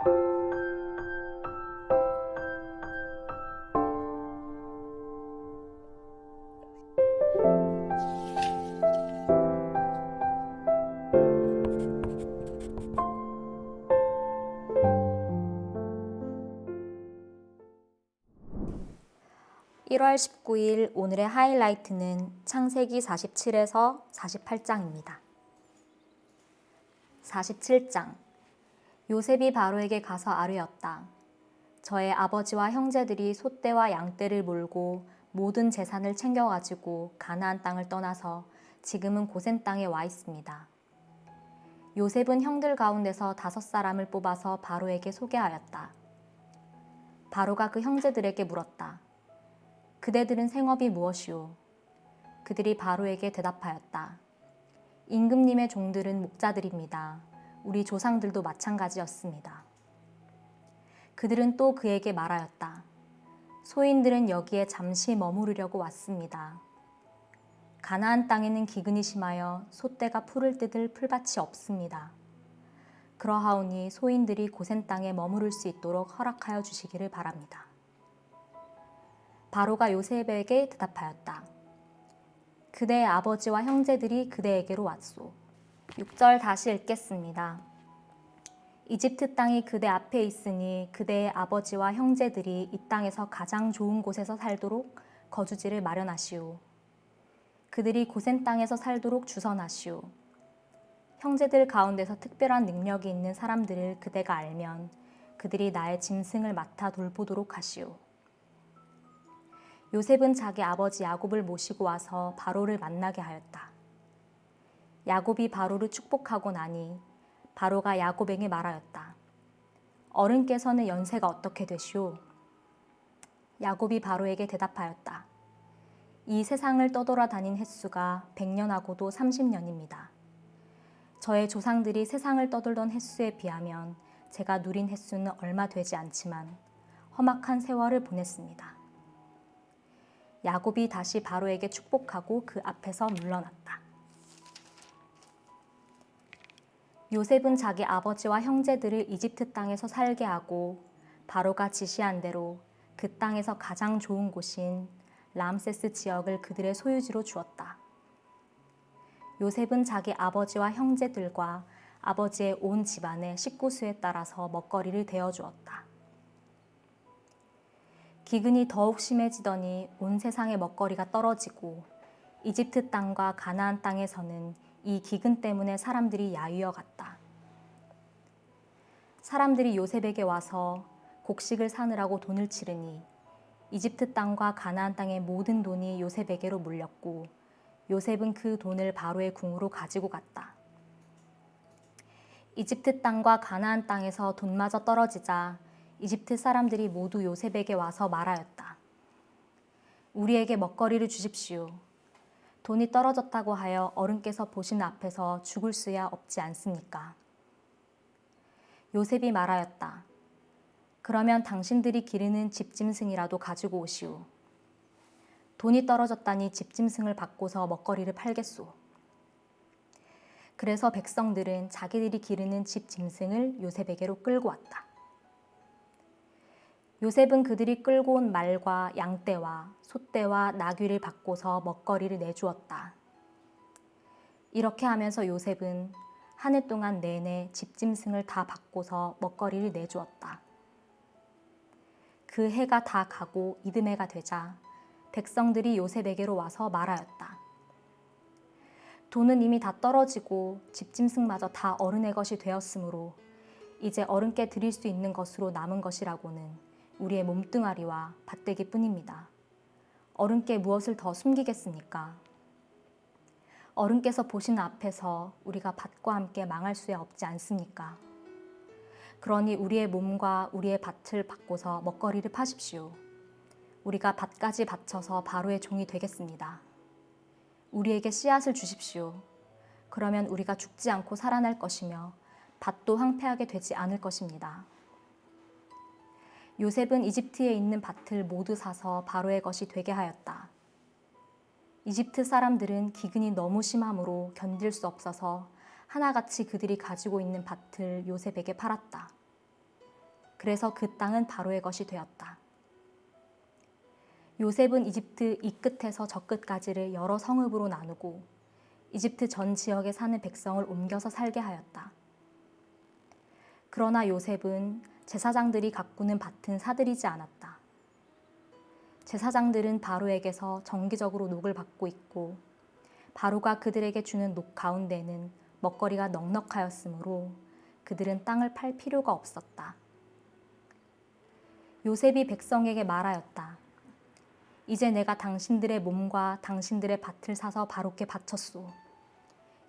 (1월 19일) 오늘의 하이라이트는 창세기 47에서 48장입니다. 47장. 요셉이 바로에게 가서 아뢰었다. 저의 아버지와 형제들이 소떼와 양떼를 몰고 모든 재산을 챙겨가지고 가나안 땅을 떠나서 지금은 고센 땅에 와 있습니다. 요셉은 형들 가운데서 5사람을 뽑아서 바로에게 소개하였다. 바로가 그 형제들에게 물었다. 그대들은 생업이 무엇이오? 그들이 바로에게 대답하였다. 임금님의 종들은 목자들입니다. 우리 조상들도 마찬가지였습니다. 그들은 또 그에게 말하였다. 소인들은 여기에 잠시 머무르려고 왔습니다. 가나안 땅에는 기근이 심하여 소떼가 풀을 뜯을 풀밭이 없습니다. 그러하오니 소인들이 고센 땅에 머무를 수 있도록 허락하여 주시기를 바랍니다. 바로가 요셉에게 대답하였다. 그대의 아버지와 형제들이 그대에게로 왔소. 6절 다시 읽겠습니다. 이집트 땅이 그대 앞에 있으니 그대의 아버지와 형제들이 이 땅에서 가장 좋은 곳에서 살도록 거주지를 마련하시오. 그들이 고센 땅에서 살도록 주선하시오. 형제들 가운데서 특별한 능력이 있는 사람들을 그대가 알면 그들이 나의 짐승을 맡아 돌보도록 하시오. 요셉은 자기 아버지 야곱을 모시고 와서 바로를 만나게 하였다. 야곱이 바로를 축복하고 나니 바로가 야곱에게 말하였다. 어른께서는 연세가 어떻게 되시오? 야곱이 바로에게 대답하였다. 이 세상을 떠돌아다닌 횟수가 100년하고도 30년입니다. 저의 조상들이 세상을 떠돌던 횟수에 비하면 제가 누린 횟수는 얼마 되지 않지만 험악한 세월을 보냈습니다. 야곱이 다시 바로에게 축복하고 그 앞에서 물러났다. 요셉은 자기 아버지와 형제들을 이집트 땅에서 살게 하고 바로가 지시한 대로 그 땅에서 가장 좋은 곳인 람세스 지역을 그들의 소유지로 주었다. 요셉은 자기 아버지와 형제들과 아버지의 온 집안의 식구수에 따라서 먹거리를 대어주었다. 기근이 더욱 심해지더니 온 세상의 먹거리가 떨어지고 이집트 땅과 가나안 땅에서는 이 기근 때문에 사람들이 야위어 갔다. 사람들이 요셉에게 와서 곡식을 사느라고 돈을 치르니 이집트 땅과 가나안 땅의 모든 돈이 요셉에게로 몰렸고 요셉은 그 돈을 바로의 궁으로 가지고 갔다. 이집트 땅과 가나안 땅에서 돈마저 떨어지자 이집트 사람들이 모두 요셉에게 와서 말하였다. 우리에게 먹거리를 주십시오. 돈이 떨어졌다고 하여 어른께서 보시는 앞에서 죽을 수야 없지 않습니까? 요셉이 말하였다. 그러면 당신들이 기르는 집짐승이라도 가지고 오시오. 돈이 떨어졌다니 집짐승을 받고서 먹거리를 팔겠소. 그래서 백성들은 자기들이 기르는 집짐승을 요셉에게로 끌고 왔다. 요셉은 그들이 끌고 온 말과 양떼와 소떼와 나귀를 받고서 먹거리를 내주었다. 이렇게 하면서 요셉은 한 해 동안 내내 집짐승을 다 받고서 먹거리를 내주었다. 그 해가 다 가고 이듬해가 되자 백성들이 요셉에게로 와서 말하였다. 돈은 이미 다 떨어지고 집짐승마저 다 어른의 것이 되었으므로 이제 어른께 드릴 수 있는 것으로 남은 것이라고는 우리의 몸뚱아리와 밭대기뿐입니다. 어른께 무엇을 더 숨기겠습니까? 어른께서 보시는 앞에서 우리가 밭과 함께 망할 수야 없지 않습니까? 그러니 우리의 몸과 우리의 밭을 바꿔서 먹거리를 파십시오. 우리가 밭까지 바쳐서 바로의 종이 되겠습니다. 우리에게 씨앗을 주십시오. 그러면 우리가 죽지 않고 살아날 것이며 밭도 황폐하게 되지 않을 것입니다. 요셉은 이집트에 있는 밭을 모두 사서 바로의 것이 되게 하였다. 이집트 사람들은 기근이 너무 심함으로 견딜 수 없어서 하나같이 그들이 가지고 있는 밭을 요셉에게 팔았다. 그래서 그 땅은 바로의 것이 되었다. 요셉은 이집트 이 끝에서 저 끝까지를 여러 성읍으로 나누고 이집트 전 지역에 사는 백성을 옮겨서 살게 하였다. 그러나 요셉은 제사장들이 가꾸는 밭은 사들이지 않았다. 제사장들은 바로에게서 정기적으로 녹을 받고 있고 바로가 그들에게 주는 녹 가운데는 먹거리가 넉넉하였으므로 그들은 땅을 팔 필요가 없었다. 요셉이 백성에게 말하였다. 이제 내가 당신들의 몸과 당신들의 밭을 사서 바로께 바쳤소.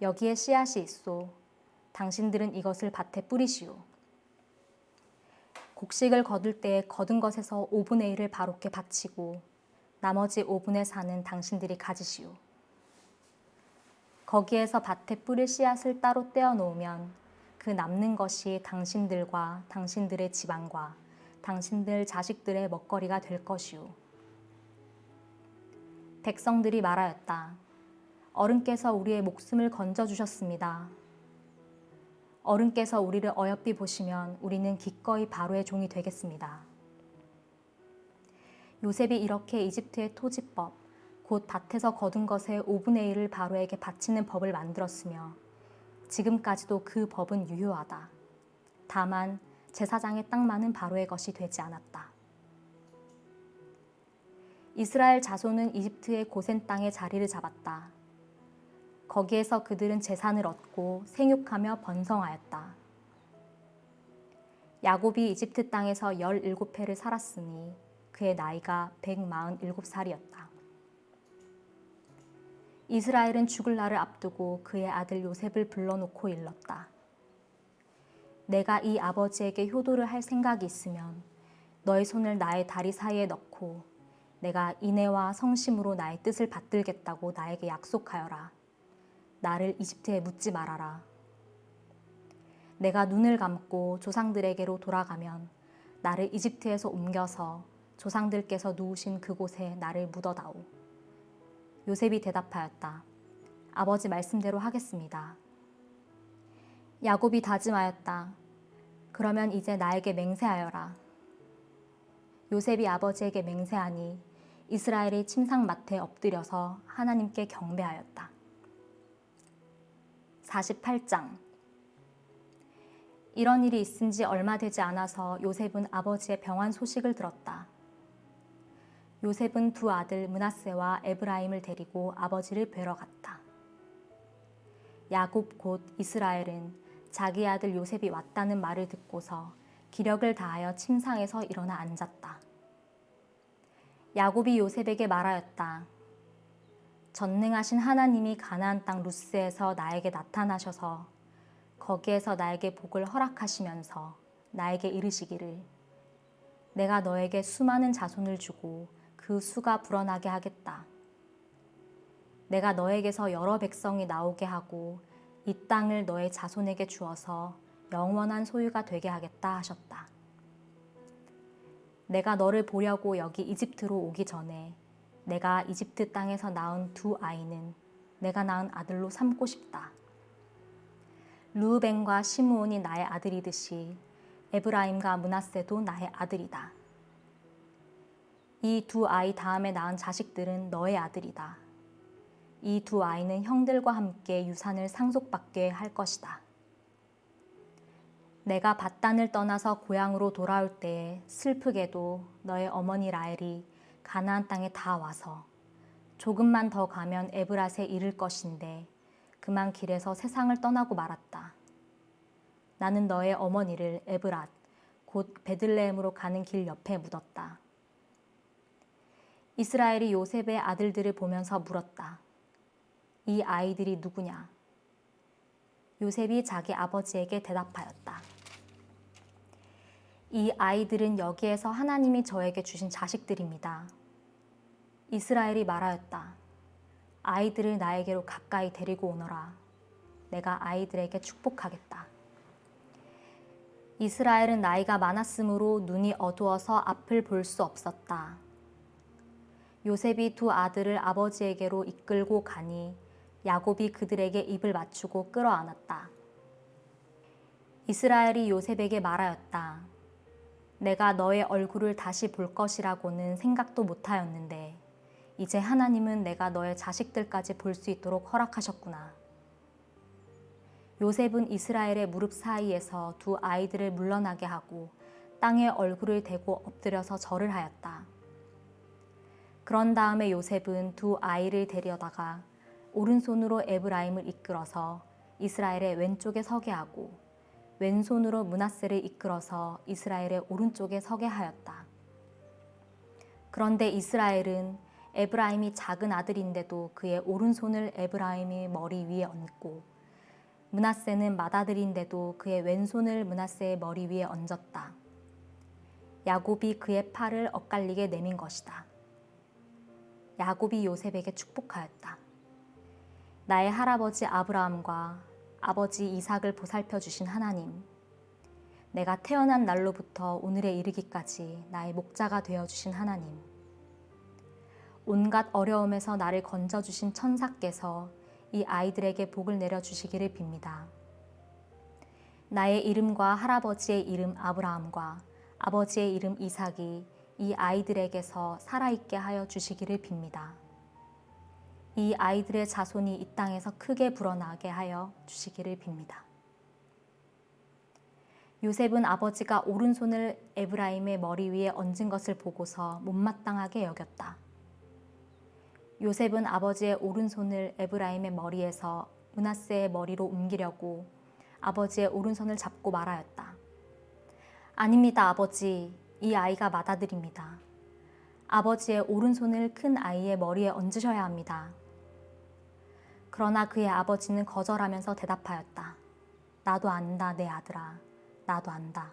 여기에 씨앗이 있소. 당신들은 이것을 밭에 뿌리시오. 곡식을 거둘 때에 거둔 것에서 5분의 1을 바로께 바치고 나머지 5분의 4는 당신들이 가지시오. 거기에서 밭에 뿌릴 씨앗을 따로 떼어 놓으면 그 남는 것이 당신들과 당신들의 집안과 당신들 자식들의 먹거리가 될 것이오. 백성들이 말하였다. 어른께서 우리의 목숨을 건져주셨습니다. 어른께서 우리를 어여삐 보시면 우리는 기꺼이 바로의 종이 되겠습니다. 요셉이 이렇게 이집트의 토지법, 곧 밭에서 거둔 것의 5분의 1을 바로에게 바치는 법을 만들었으며 지금까지도 그 법은 유효하다. 다만 제사장의 땅만은 바로의 것이 되지 않았다. 이스라엘 자손은 이집트의 고센 땅에 자리를 잡았다. 거기에서 그들은 재산을 얻고 생육하며 번성하였다. 야곱이 이집트 땅에서 17해를 살았으니 그의 나이가 147살이었다. 이스라엘은 죽을 날을 앞두고 그의 아들 요셉을 불러놓고 일렀다. 내가 이 아버지에게 효도를 할 생각이 있으면 너의 손을 나의 다리 사이에 넣고 내가 인애와 성심으로 나의 뜻을 받들겠다고 나에게 약속하여라. 나를 이집트에 묻지 말아라. 내가 눈을 감고 조상들에게로 돌아가면 나를 이집트에서 옮겨서 조상들께서 누우신 그곳에 나를 묻어다오. 요셉이 대답하였다. 아버지 말씀대로 하겠습니다. 야곱이 다짐하였다. 그러면 이제 나에게 맹세하여라. 요셉이 아버지에게 맹세하니 이스라엘이 침상맡에 엎드려서 하나님께 경배하였다. 48장. 이런 일이 있은 지 얼마 되지 않아서 요셉은 아버지의 병환 소식을 들었다. 요셉은 두 아들 므낫세와 에브라임을 데리고 아버지를 뵈러 갔다. 야곱 곧 이스라엘은 자기 아들 요셉이 왔다는 말을 듣고서 기력을 다하여 침상에서 일어나 앉았다. 야곱이 요셉에게 말하였다. 전능하신 하나님이 가나안 땅 루스에서 나에게 나타나셔서 거기에서 나에게 복을 허락하시면서 나에게 이르시기를 내가 너에게 수많은 자손을 주고 그 수가 불어나게 하겠다. 내가 너에게서 여러 백성이 나오게 하고 이 땅을 너의 자손에게 주어서 영원한 소유가 되게 하겠다 하셨다. 내가 너를 보려고 여기 이집트로 오기 전에 내가 이집트 땅에서 낳은 두 아이는 내가 낳은 아들로 삼고 싶다. 르우벤과 시므온이 나의 아들이듯이 에브라임과 므낫세도 나의 아들이다. 이 두 아이 다음에 낳은 자식들은 너의 아들이다. 이 두 아이는 형들과 함께 유산을 상속받게 할 것이다. 내가 밧단을 떠나서 고향으로 돌아올 때에 슬프게도 너의 어머니 라헬이 가나안 땅에 다 와서 조금만 더 가면 에브랏에 이를 것인데 그만 길에서 세상을 떠나고 말았다. 나는 너의 어머니를 에브랏 곧 베들레헴으로 가는 길 옆에 묻었다. 이스라엘이 요셉의 아들들을 보면서 물었다. 이 아이들이 누구냐? 요셉이 자기 아버지에게 대답하였다. 이 아이들은 여기에서 하나님이 저에게 주신 자식들입니다. 이스라엘이 말하였다. 아이들을 나에게로 가까이 데리고 오너라. 내가 아이들에게 축복하겠다. 이스라엘은 나이가 많았으므로 눈이 어두워서 앞을 볼 수 없었다. 요셉이 두 아들을 아버지에게로 이끌고 가니 야곱이 그들에게 입을 맞추고 끌어안았다. 이스라엘이 요셉에게 말하였다. 내가 너의 얼굴을 다시 볼 것이라고는 생각도 못하였는데 이제 하나님은 내가 너의 자식들까지 볼 수 있도록 허락하셨구나. 요셉은 이스라엘의 무릎 사이에서 두 아이들을 물러나게 하고 땅에 얼굴을 대고 엎드려서 절을 하였다. 그런 다음에 요셉은 두 아이를 데려다가 오른손으로 에브라임을 이끌어서 이스라엘의 왼쪽에 서게 하고 왼손으로 므낫세를 이끌어서 이스라엘의 오른쪽에 서게 하였다. 그런데 이스라엘은 에브라임이 작은 아들인데도 그의 오른손을 에브라임의 머리 위에 얹고 므낫세는 맏아들인데도 그의 왼손을 므낫세의 머리 위에 얹었다. 야곱이 그의 팔을 엇갈리게 내민 것이다. 야곱이 요셉에게 축복하였다. 나의 할아버지 아브라함과 아버지 이삭을 보살펴 주신 하나님, 내가 태어난 날로부터 오늘에 이르기까지 나의 목자가 되어 주신 하나님, 온갖 어려움에서 나를 건져 주신 천사께서 이 아이들에게 복을 내려 주시기를 빕니다. 나의 이름과 할아버지의 이름 아브라함과 아버지의 이름 이삭이 이 아이들에게서 살아있게 하여 주시기를 빕니다. 이 아이들의 자손이 이 땅에서 크게 불어나게 하여 주시기를 빕니다. 요셉은 아버지가 오른손을 에브라임의 머리 위에 얹은 것을 보고서 못마땅하게 여겼다. 요셉은 아버지의 오른손을 에브라임의 머리에서 므낫세의 머리로 옮기려고 아버지의 오른손을 잡고 말하였다. 아닙니다, 아버지. 이 아이가 맏아들입니다. 아버지의 오른손을 큰 아이의 머리에 얹으셔야 합니다. 그러나 그의 아버지는 거절하면서 대답하였다. 나도 안다, 내 아들아. 나도 안다.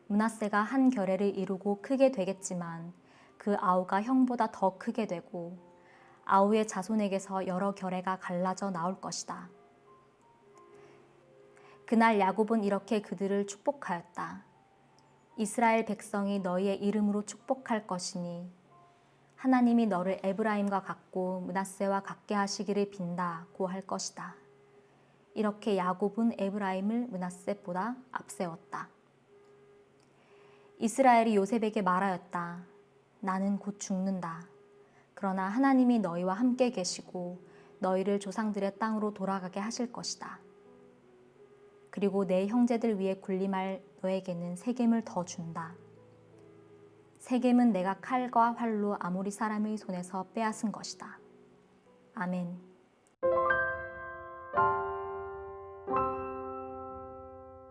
므낫세가 한 결례를 이루고 크게 되겠지만 그 아우가 형보다 더 크게 되고 아우의 자손에게서 여러 결례가 갈라져 나올 것이다. 그날 야곱은 이렇게 그들을 축복하였다. 이스라엘 백성이 너희의 이름으로 축복할 것이니 하나님이 너를 에브라임과 같고 므낫세와 같게 하시기를 빈다고 할 것이다. 이렇게 야곱은 에브라임을 므낫세보다 앞세웠다. 이스라엘이 요셉에게 말하였다. 나는 곧 죽는다. 그러나 하나님이 너희와 함께 계시고 너희를 조상들의 땅으로 돌아가게 하실 것이다. 그리고 내 형제들 위에 군림할 너에게는 세겜을 더 준다. 세겜은 내가 칼과 활로 아모리 사람의 손에서 빼앗은 것이다. 아멘.